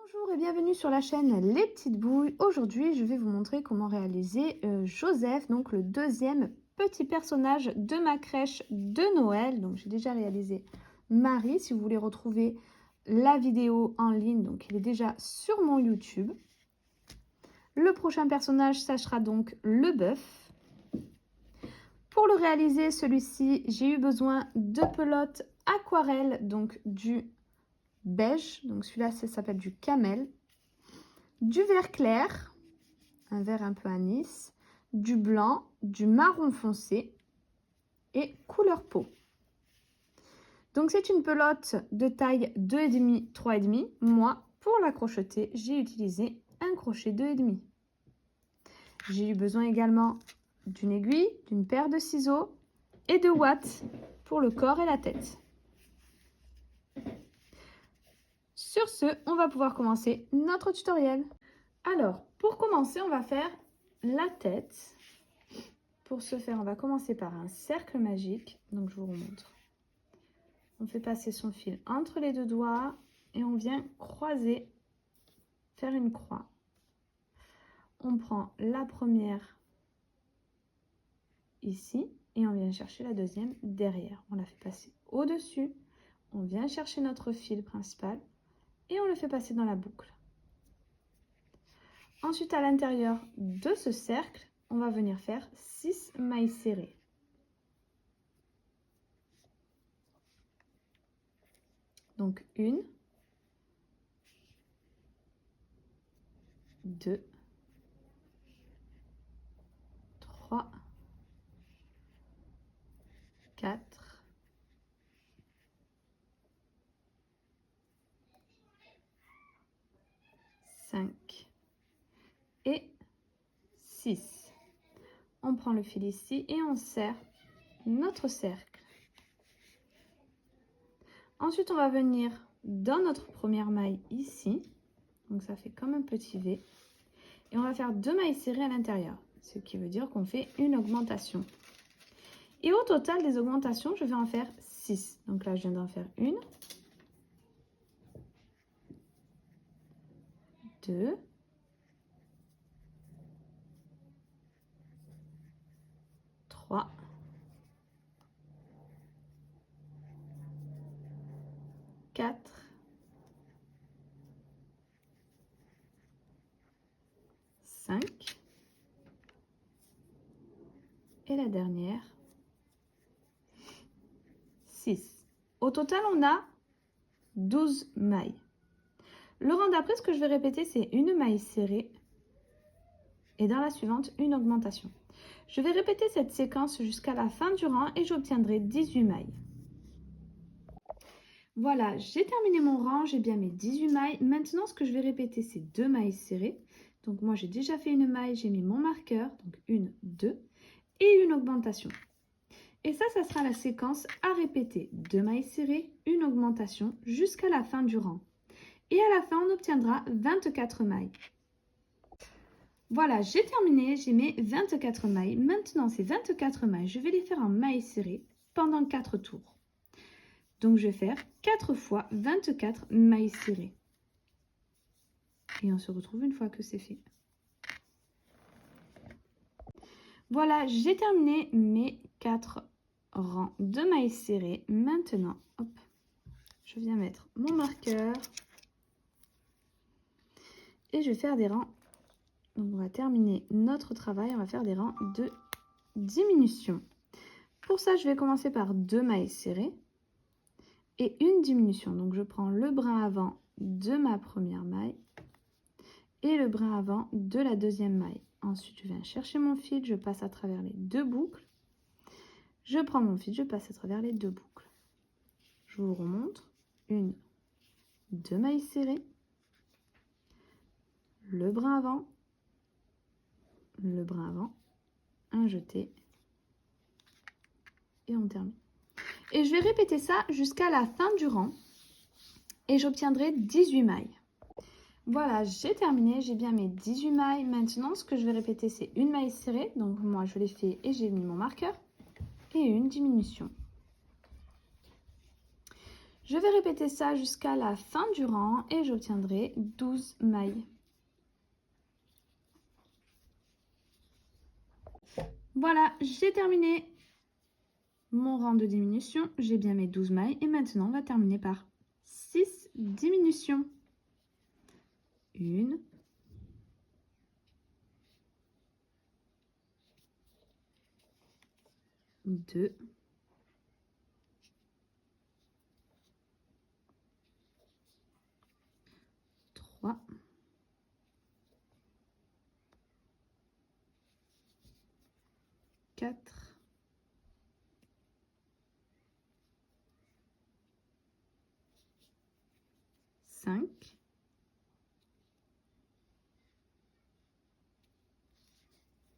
Bonjour et bienvenue sur la chaîne Les Petites Bouilles. Aujourd'hui, je vais vous montrer comment réaliser Joseph, donc le deuxième petit personnage de ma crèche de Noël. Donc, j'ai déjà réalisé Marie. Si vous voulez retrouver la vidéo en ligne, donc il est déjà sur mon YouTube. Le prochain personnage, ça sera donc le bœuf. Pour le réaliser, celui-ci, j'ai eu besoin de pelote aquarelle, donc du beige, donc celui-là ça s'appelle du camel, du vert clair, un vert un peu anis, du blanc, du marron foncé et couleur peau. Donc c'est une pelote de taille 2,5, 3,5. Moi, pour la crocheter, j'ai utilisé un crochet 2,5. J'ai eu besoin également d'une aiguille, d'une paire de ciseaux et de watts pour le corps et la tête. Sur ce, on va pouvoir commencer notre tutoriel. Alors, pour commencer, on va faire la tête. Pour ce faire, on va commencer par un cercle magique. Donc, je vous remontre. On fait passer son fil entre les deux doigts et on vient croiser, faire une croix. On prend la première ici et on vient chercher la deuxième derrière. On la fait passer au-dessus. On vient chercher notre fil principal et on le fait passer dans la boucle. Ensuite, à l'intérieur de ce cercle, on va venir faire 6 mailles serrées. Donc 1, 2, 3, 4, 5 et 6. On prend le fil ici et on serre notre cercle. Ensuite, on va venir dans notre première maille ici. Donc ça fait comme un petit V. Et on va faire 2 mailles serrées à l'intérieur. Ce qui veut dire qu'on fait une augmentation. Et au total des augmentations, je vais en faire 6. Donc là, je viens d'en faire une. 2. 3. 4. 5. Et la dernière, 6. Au total, on a 12 mailles. Le rang d'après, ce que je vais répéter, c'est une maille serrée et dans la suivante, une augmentation. Je vais répéter cette séquence jusqu'à la fin du rang et j'obtiendrai 18 mailles. Voilà, j'ai terminé mon rang, j'ai bien mes 18 mailles. Maintenant, ce que je vais répéter, c'est 2 mailles serrées. Donc moi, j'ai déjà fait une maille, j'ai mis mon marqueur, donc 1, 2, et une augmentation. Et ça sera la séquence à répéter. 2 mailles serrées, une augmentation jusqu'à la fin du rang. Et à la fin, on obtiendra 24 mailles. Voilà, j'ai terminé, j'ai mes 24 mailles. Maintenant, ces 24 mailles, je vais les faire en mailles serrées pendant 4 tours. Donc, je vais faire 4 fois 24 mailles serrées. Et on se retrouve une fois que c'est fait. Voilà, j'ai terminé mes 4 rangs de mailles serrées. Maintenant, hop, je viens mettre mon marqueur. Et je vais faire des rangs. Donc, on va terminer notre travail. On va faire des rangs de diminution. Pour ça, je vais commencer par 2 mailles serrées et une diminution. Donc, je prends le brin avant de ma première maille et le brin avant de la deuxième maille. Ensuite, je viens chercher mon fil, je passe à travers les 2 boucles. Je prends mon fil, je passe à travers les 2 boucles. Je vous remontre. 1, 2 mailles serrées, le brin avant, un jeté et on termine. Et je vais répéter ça jusqu'à la fin du rang et j'obtiendrai 18 mailles. Voilà, j'ai terminé, j'ai bien mes 18 mailles. Maintenant, ce que je vais répéter, c'est une maille serrée. Donc moi, je l'ai fait et j'ai mis mon marqueur et une diminution. Je vais répéter ça jusqu'à la fin du rang et j'obtiendrai 12 mailles. Voilà, j'ai terminé mon rang de diminution. J'ai bien mes 12 mailles et maintenant on va terminer par 6 diminutions. 1, 2, 3, 4, 5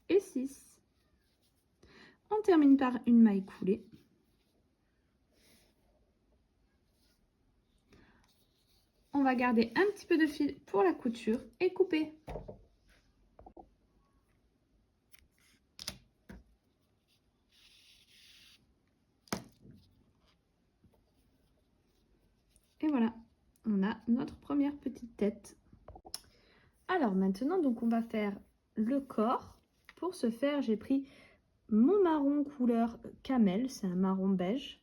et 6. On termine par une maille coulée. On va garder un petit peu de fil pour la couture et couper. Et voilà, on a notre première petite tête. Alors maintenant, donc on va faire le corps. Pour ce faire, j'ai pris mon marron couleur camel, c'est un marron beige.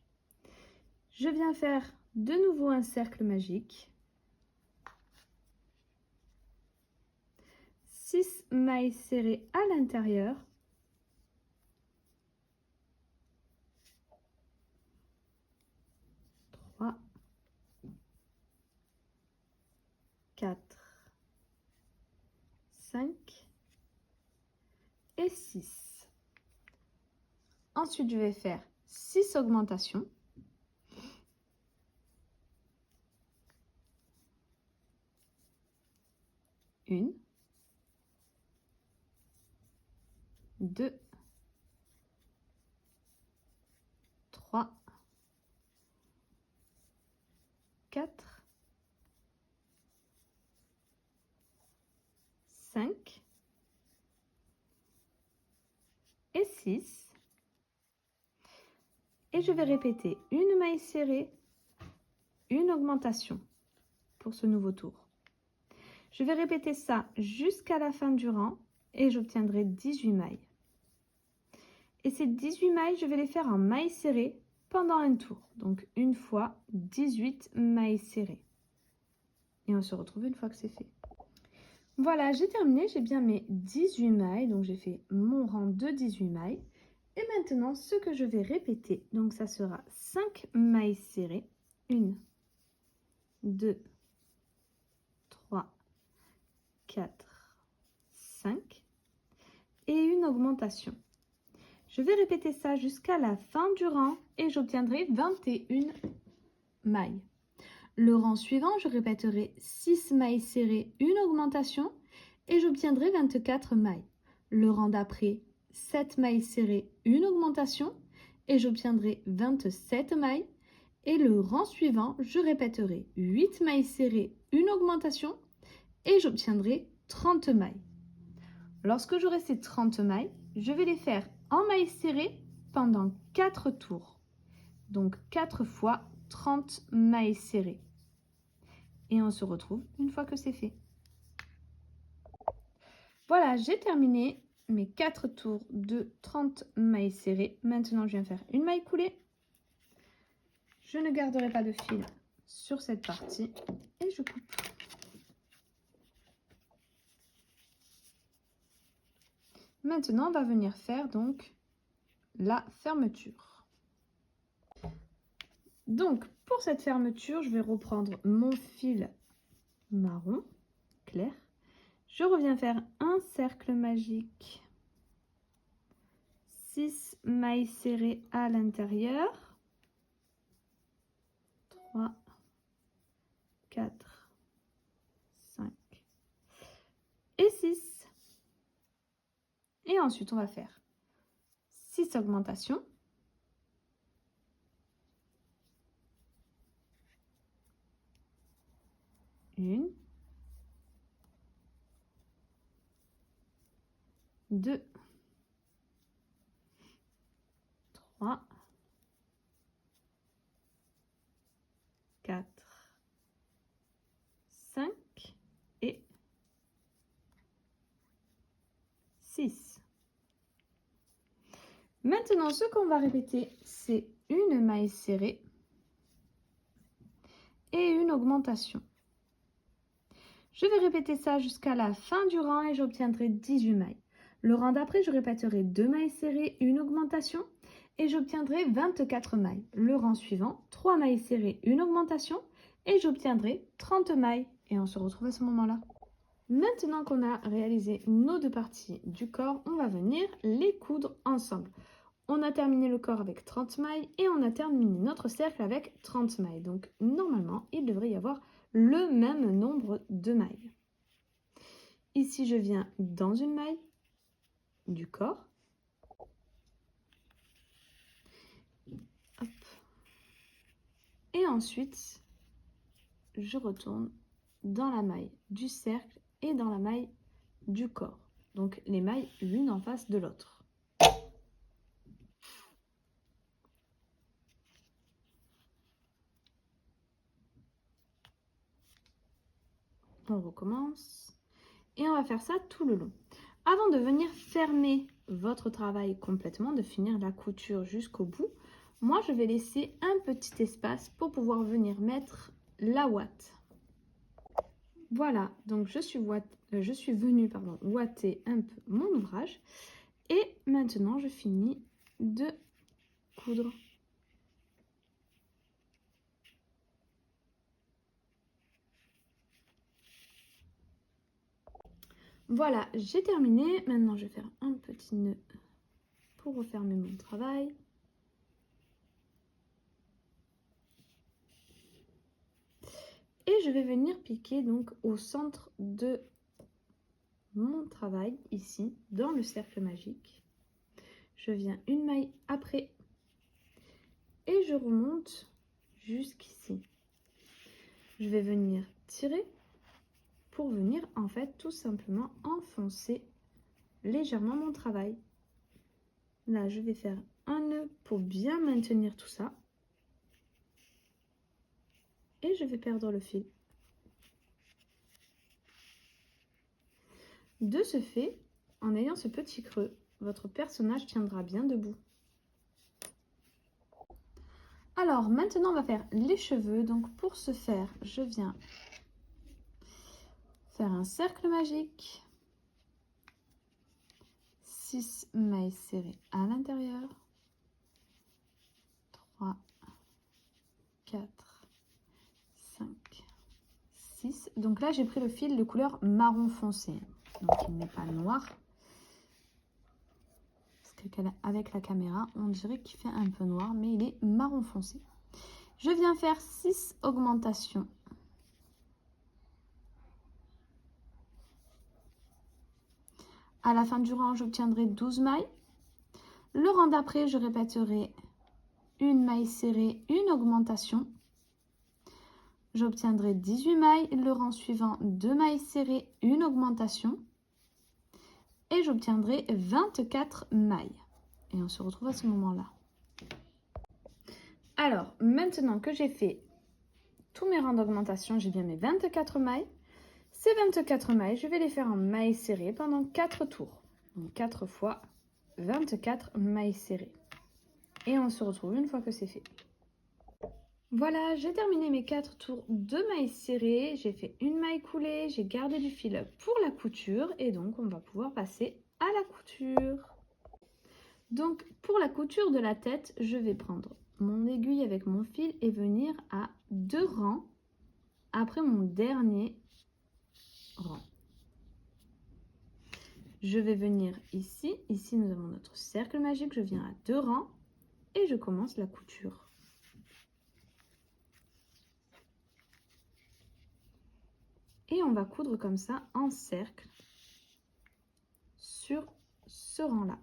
Je viens faire de nouveau un cercle magique. 6 mailles serrées à l'intérieur. 3, 4, 5 et 6. Ensuite, je vais faire 6 augmentations. 1, 2, 3, 4, 5 et 6. Et je vais répéter une maille serrée, une augmentation pour ce nouveau tour. Je vais répéter ça jusqu'à la fin du rang et j'obtiendrai 18 mailles. Et ces 18 mailles, je vais les faire en mailles serrées pendant un tour. Donc une fois 18 mailles serrées. Et on se retrouve une fois que c'est fait. Voilà, j'ai terminé, j'ai bien mes 18 mailles. Donc j'ai fait mon rang de 18 mailles. Et maintenant, ce que je vais répéter, donc ça sera 5 mailles serrées. 1, 2, 3, 4, 5 et une augmentation. Je vais répéter ça jusqu'à la fin du rang et j'obtiendrai 21 mailles. Le rang suivant, je répéterai 6 mailles serrées, une augmentation et j'obtiendrai 24 mailles. Le rang d'après, 7 mailles serrées, une augmentation et j'obtiendrai 27 mailles. Et le rang suivant, je répéterai 8 mailles serrées, une augmentation et j'obtiendrai 30 mailles. Lorsque j'aurai ces 30 mailles, je vais les faire en mailles serrées pendant 4 tours. Donc 4 fois 30 mailles serrées. Et on se retrouve une fois que c'est fait. Voilà, j'ai terminé mes 4 tours de 30 mailles serrées. Maintenant, je viens faire une maille coulée. Je ne garderai pas de fil sur cette partie et je coupe. Maintenant, on va venir faire donc la fermeture. Donc, pour cette fermeture, je vais reprendre mon fil marron clair. Je reviens faire un cercle magique. 6 mailles serrées à l'intérieur. 3, 4, 5 et 6. Et ensuite, on va faire 6 augmentations. 1, 2, 3, Maintenant, ce qu'on va répéter, c'est une maille serrée et une augmentation. Je vais répéter ça jusqu'à la fin du rang et j'obtiendrai 18 mailles. Le rang d'après, je répéterai 2 mailles serrées, une augmentation et j'obtiendrai 24 mailles. Le rang suivant, 3 mailles serrées, une augmentation et j'obtiendrai 30 mailles. Et on se retrouve à ce moment-là. Maintenant qu'on a réalisé nos deux parties du corps, on va venir les coudre ensemble. On a terminé le corps avec 30 mailles et on a terminé notre cercle avec 30 mailles. Donc normalement, il devrait y avoir le même nombre de mailles. Ici, je viens dans une maille du corps. Hop. Et ensuite, je retourne dans la maille du cercle et dans la maille du corps. Donc les mailles l'une en face de l'autre. On recommence et on va faire ça tout le long. Avant de venir fermer votre travail complètement, de finir la couture jusqu'au bout, moi je vais laisser un petit espace pour pouvoir venir mettre la ouate. Voilà, donc je suis venue ouater un peu mon ouvrage et maintenant je finis de coudre. Voilà, j'ai terminé. Maintenant, je vais faire un petit nœud pour refermer mon travail. Et je vais venir piquer donc au centre de mon travail, ici, dans le cercle magique. Je viens une maille après et je remonte jusqu'ici. Je vais venir tirer pour venir en fait tout simplement enfoncer légèrement mon travail. Là, je vais faire un nœud pour bien maintenir tout ça. Et je vais perdre le fil. De ce fait, en ayant ce petit creux, votre personnage tiendra bien debout. Alors, maintenant, on va faire les cheveux. Donc, pour ce faire, je viens faire un cercle magique. 6 mailles serrées à l'intérieur. 3, 4, 5, 6. Donc là, j'ai pris le fil de couleur marron foncé. Donc, il n'est pas noir. Avec la caméra, on dirait qu'il fait un peu noir, mais il est marron foncé. Je viens faire 6 augmentations. À la fin du rang, j'obtiendrai 12 mailles. Le rang d'après, je répéterai une maille serrée, une augmentation. J'obtiendrai 18 mailles. Le rang suivant, 2 mailles serrées, une augmentation. Et j'obtiendrai 24 mailles. Et on se retrouve à ce moment-là. Alors, maintenant que j'ai fait tous mes rangs d'augmentation, j'ai bien mes 24 mailles. Ces 24 mailles, je vais les faire en mailles serrées pendant 4 tours. Donc 4 fois 24 mailles serrées. Et on se retrouve une fois que c'est fait. Voilà, j'ai terminé mes 4 tours de mailles serrées. J'ai fait une maille coulée, j'ai gardé du fil pour la couture. Et donc, on va pouvoir passer à la couture. Donc, pour la couture de la tête, je vais prendre mon aiguille avec mon fil et venir à 2 rangs après mon dernier rang. Je vais venir ici. Ici, nous avons notre cercle magique. Je viens à 2 rangs et je commence la couture. Et on va coudre comme ça en cercle sur ce rang-là.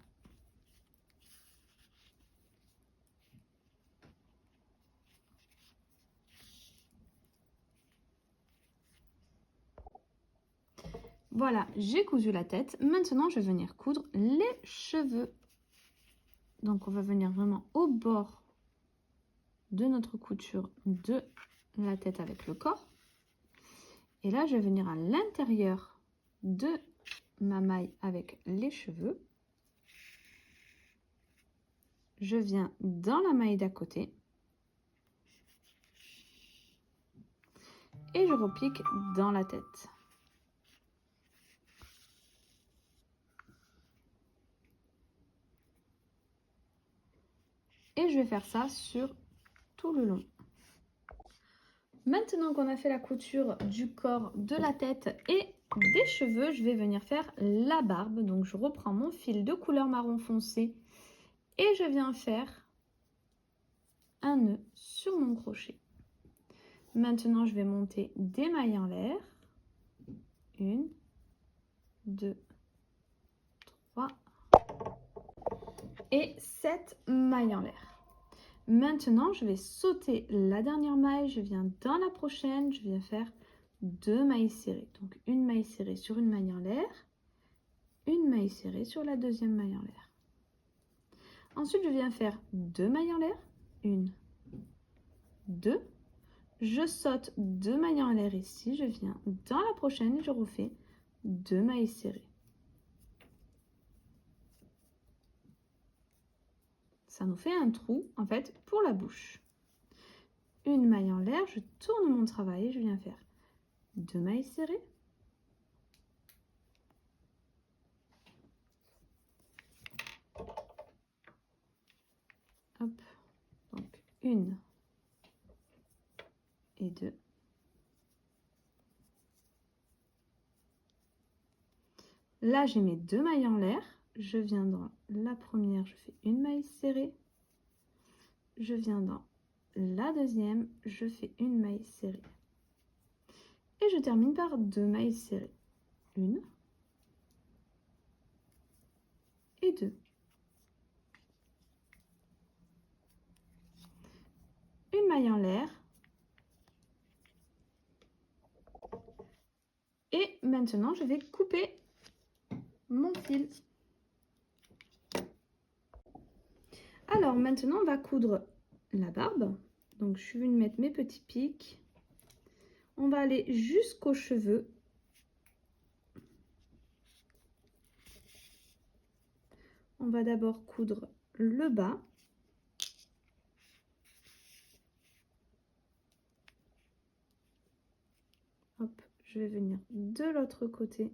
Voilà, j'ai cousu la tête. Maintenant, je vais venir coudre les cheveux. Donc, on va venir vraiment au bord de notre couture de la tête avec le corps. Et là, je vais venir à l'intérieur de ma maille avec les cheveux. je viens dans la maille d'à côté et je repique dans la tête. Et je vais faire ça sur tout le long. Maintenant qu'on a fait la couture du corps, de la tête et des cheveux, je vais venir faire la barbe. Donc je reprends mon fil de couleur marron foncé et je viens faire un nœud sur mon crochet. Maintenant je vais monter des mailles en l'air. 1, 2, 3 et 7 mailles en l'air. Maintenant, je vais sauter la dernière maille, je viens dans la prochaine, je viens faire 2 mailles serrées. Donc une maille serrée sur une maille en l'air, une maille serrée sur la deuxième maille en l'air. Ensuite, je viens faire 2 mailles en l'air, 1, 2. Je saute 2 mailles en l'air ici, je viens dans la prochaine et je refais 2 mailles serrées. Ça nous fait un trou en fait pour la bouche. Une maille en l'air, je tourne mon travail et je viens faire 2 mailles serrées. Hop, donc 1 et 2. Là, j'ai mes 2 mailles en l'air. Je viens dans la première, je fais une maille serrée. Je viens dans la deuxième, je fais une maille serrée. Et je termine par 2 mailles serrées. 1 et 2. Une maille en l'air. Et maintenant, je vais couper mon fil. Alors maintenant, on va coudre la barbe. Donc je suis venue mettre mes petits pics. On va aller jusqu'aux cheveux. On va d'abord coudre le bas. Hop, je vais venir de l'autre côté.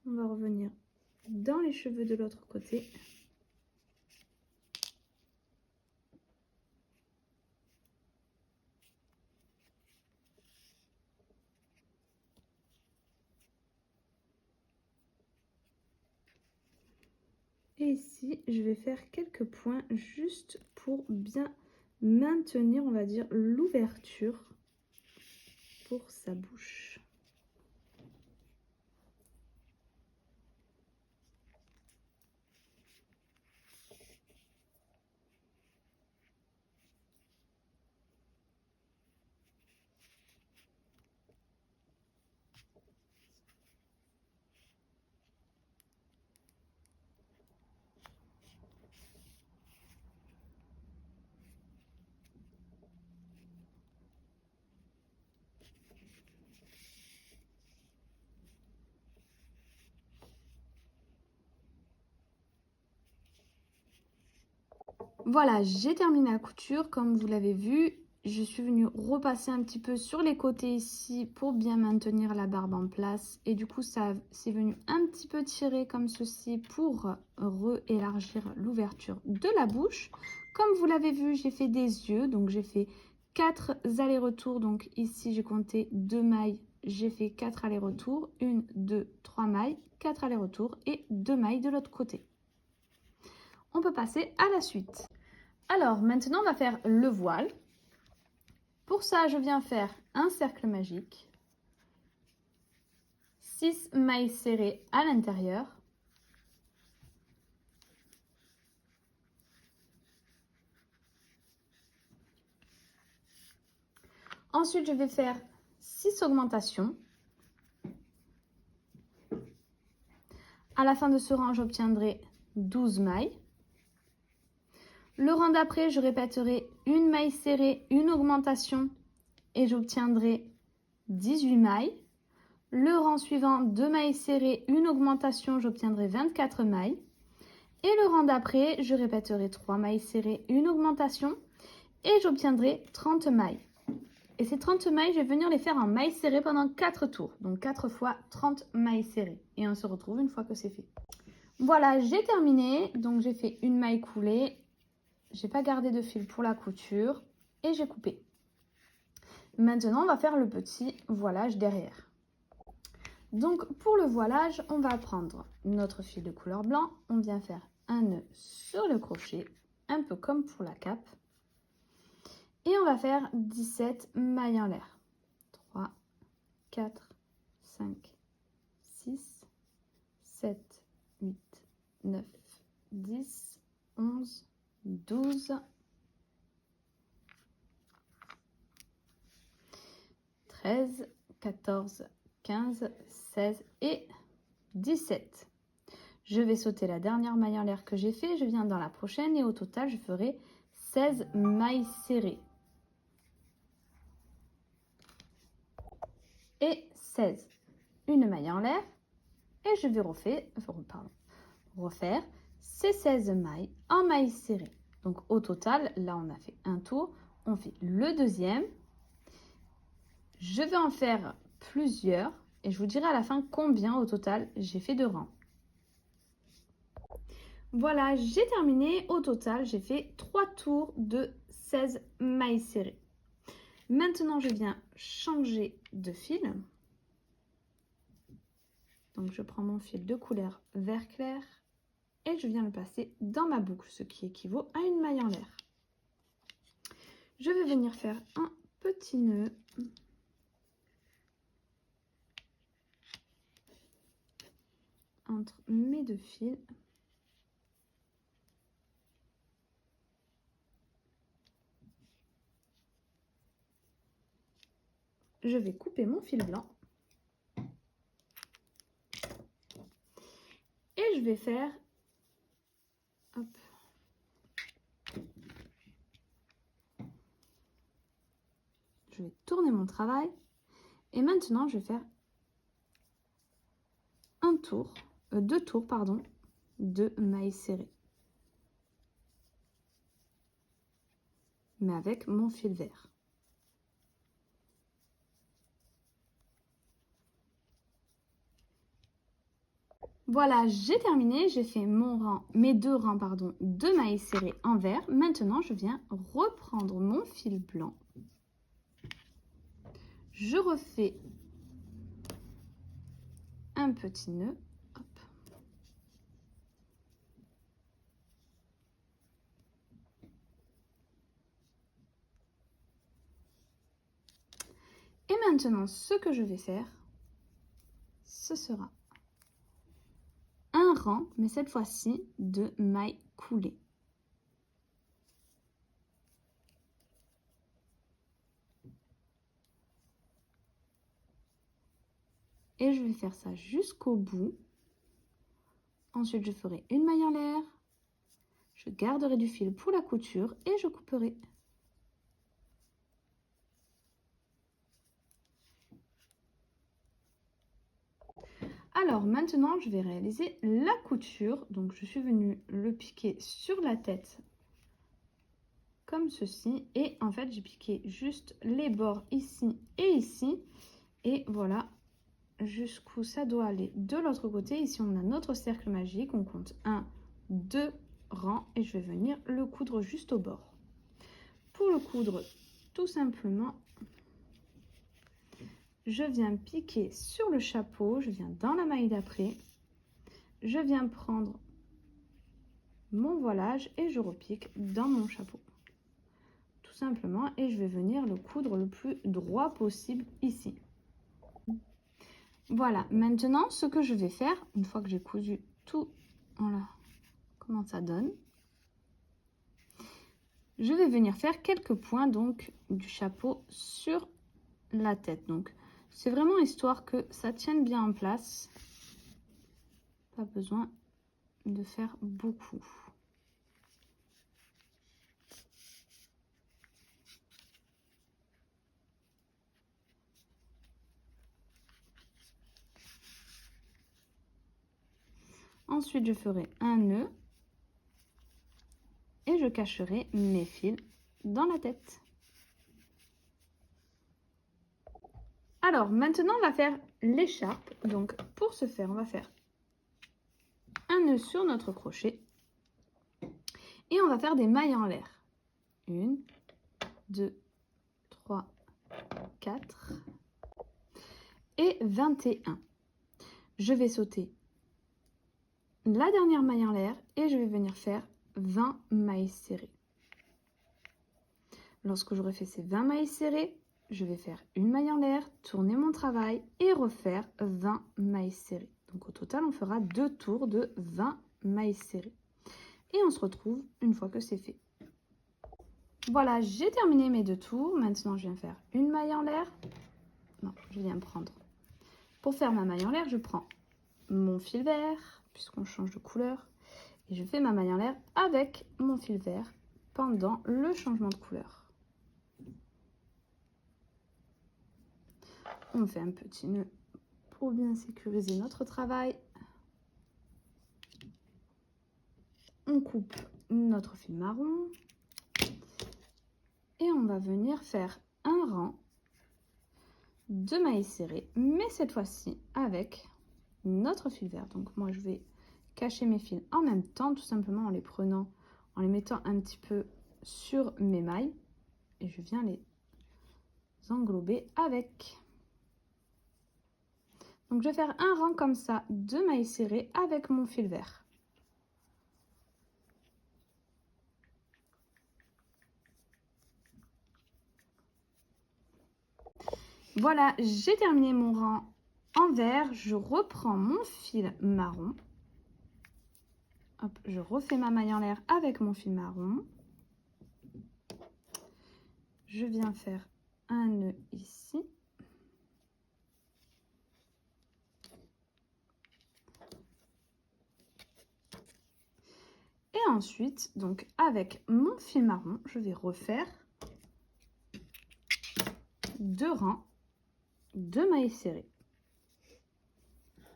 On va revenir dans les cheveux de l'autre côté. Et ici, je vais faire quelques points juste pour bien maintenir, on va dire, l'ouverture pour sa bouche. Voilà, j'ai terminé la couture. Comme vous l'avez vu, je suis venue repasser un petit peu sur les côtés ici pour bien maintenir la barbe en place. Et du coup, ça c'est venu un petit peu tirer comme ceci pour réélargir l'ouverture de la bouche. Comme vous l'avez vu, j'ai fait des yeux. Donc, j'ai fait 4 allers-retours. Donc, ici, j'ai compté 2 mailles. J'ai fait 4 allers-retours. 1, 2, 3 mailles, 4 allers-retours et 2 mailles de l'autre côté. On peut passer à la suite. Alors, maintenant, on va faire le voile. Pour ça, je viens faire un cercle magique. 6 mailles serrées à l'intérieur. Ensuite, je vais faire 6 augmentations. À la fin de ce rang, j'obtiendrai 12 mailles. Le rang d'après, je répéterai une maille serrée, une augmentation et j'obtiendrai 18 mailles. Le rang suivant, 2 mailles serrées, une augmentation, j'obtiendrai 24 mailles. Et le rang d'après, je répéterai 3 mailles serrées, une augmentation et j'obtiendrai 30 mailles. Et ces 30 mailles, je vais venir les faire en mailles serrées pendant 4 tours. Donc 4 fois 30 mailles serrées. Et on se retrouve une fois que c'est fait. Voilà, j'ai terminé. Donc j'ai fait une maille coulée. J'ai pas gardé de fil pour la couture. Et j'ai coupé. Maintenant, on va faire le petit voilage derrière. Donc pour le voilage, on va prendre notre fil de couleur blanc. On vient faire un nœud sur le crochet. Un peu comme pour la cape. Et on va faire 17 mailles en l'air. 3, 4, 5, 6, 7, 8, 9, 10, 11, 12, 13, 14, 15, 16 et 17. Je vais sauter la dernière maille en l'air que j'ai fait. Je viens dans la prochaine et au total, je ferai 16 mailles serrées. Et 16. Une maille en l'air. Et je vais refaire ces 16 mailles en mailles serrées. Donc au total, là on a fait un tour. On fait le deuxième. Je vais en faire plusieurs. Et je vous dirai à la fin combien au total j'ai fait de rangs. Voilà, j'ai terminé. Au total, j'ai fait 3 tours de 16 mailles serrées. Maintenant, je viens changer de fil. Donc, je prends mon fil de couleur vert clair et je viens le passer dans ma boucle, ce qui équivaut à une maille en l'air. Je vais venir faire un petit nœud entre mes deux fils. Je vais couper mon fil blanc. Et je vais faire, hop, je vais tourner mon travail. Et maintenant, je vais faire deux tours, de mailles serrées. Mais avec mon fil vert. Voilà, j'ai terminé, j'ai fait mes deux rangs de mailles serrées en vert. Maintenant, je viens reprendre mon fil blanc. Je refais un petit nœud. Hop. Et maintenant, ce que je vais faire, ce sera un rang, mais cette fois-ci de mailles coulées. Et je vais faire ça jusqu'au bout. Ensuite, je ferai une maille en l'air. Je garderai du fil pour la couture et je couperai. Alors maintenant, je vais réaliser la couture. Donc, je suis venue le piquer sur la tête comme ceci. Et en fait, j'ai piqué juste les bords ici et ici. Et voilà jusqu'où ça doit aller de l'autre côté. Ici, on a notre cercle magique. On compte 1, 2 rangs et je vais venir le coudre juste au bord. Pour le coudre, tout simplement, je viens piquer sur le chapeau. Je viens dans la maille d'après. Je viens prendre mon voilage et je repique dans mon chapeau. Tout simplement, et je vais venir le coudre le plus droit possible ici. Voilà, maintenant ce que je vais faire, une fois que j'ai cousu tout, voilà comment ça donne. Je vais venir faire quelques points donc du chapeau sur la tête. Donc c'est vraiment histoire que ça tienne bien en place. Pas besoin de faire beaucoup. Ensuite, je ferai un nœud et je cacherai mes fils dans la tête. Alors, maintenant, on va faire l'écharpe. Donc, pour ce faire, on va faire un nœud sur notre crochet et on va faire des mailles en l'air. 1, 2, 3, 4 et 21. Je vais sauter la dernière maille en l'air et je vais venir faire 20 mailles serrées. Lorsque j'aurai fait ces 20 mailles serrées, je vais faire une maille en l'air, tourner mon travail et refaire 20 mailles serrées. Donc au total, on fera 2 tours de 20 mailles serrées. Et on se retrouve une fois que c'est fait. Voilà, j'ai terminé mes 2 tours. Maintenant, je viens faire une maille en l'air. Non, je viens prendre. Pour faire ma maille en l'air, je prends mon fil vert, puisqu'on change de couleur. Et je fais ma maille en l'air avec mon fil vert pendant le changement de couleur. On fait un petit nœud pour bien sécuriser notre travail. On coupe notre fil marron. Et on va venir faire un rang de mailles serrées, mais cette fois-ci avec notre fil vert. Donc moi, je vais cacher mes fils en même temps, tout simplement en les prenant, en les mettant un petit peu sur mes mailles. Et je viens les englober avec. Donc je vais faire un rang comme ça de mailles serrées avec mon fil vert. Voilà, j'ai terminé mon rang en vert. Je reprends mon fil marron. Hop, je refais ma maille en l'air avec mon fil marron. Je viens faire un nœud ici. Et ensuite, donc avec mon fil marron, je vais refaire 2 rangs de mailles serrées.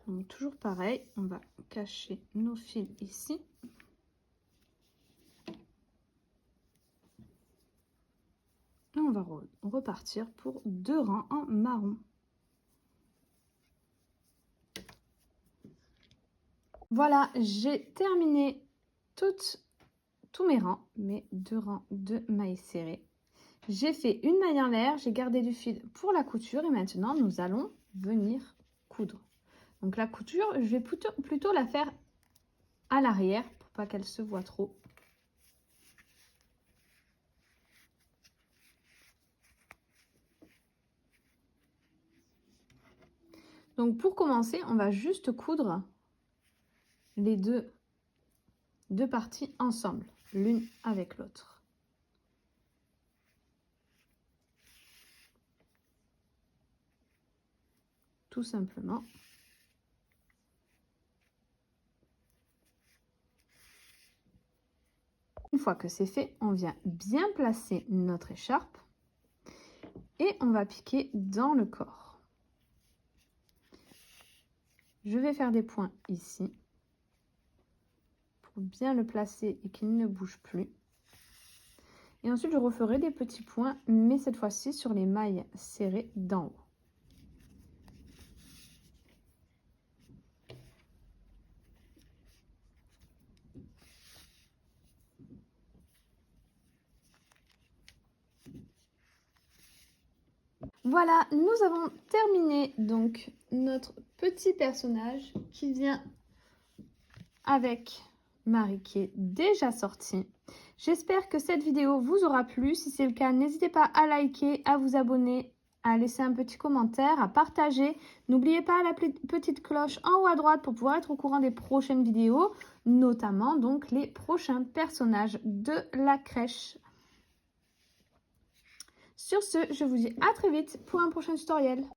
Donc toujours pareil, on va cacher nos fils ici. Et on va repartir pour 2 rangs en marron. Voilà, j'ai terminé tous mes rangs, mes 2 rangs de mailles serrées. J'ai fait une maille en l'air, j'ai gardé du fil pour la couture et maintenant nous allons venir coudre. Donc la couture, je vais plutôt la faire à l'arrière pour pas qu'elle se voit trop. Donc pour commencer, on va juste coudre les deux parties ensemble, l'une avec l'autre. Tout simplement. Une fois que c'est fait, on vient bien placer notre écharpe et on va piquer dans le corps. Je vais faire des points ici pour bien le placer et qu'il ne bouge plus. Et ensuite, je referai des petits points, mais cette fois-ci sur les mailles serrées d'en haut. Voilà, nous avons terminé donc notre petit personnage qui vient avec Marie qui est déjà sortie. J'espère que cette vidéo vous aura plu. Si c'est le cas, n'hésitez pas à liker, à vous abonner, à laisser un petit commentaire, à partager. N'oubliez pas la petite cloche en haut à droite pour pouvoir être au courant des prochaines vidéos, notamment donc les prochains personnages de la crèche. Sur ce, je vous dis à très vite pour un prochain tutoriel.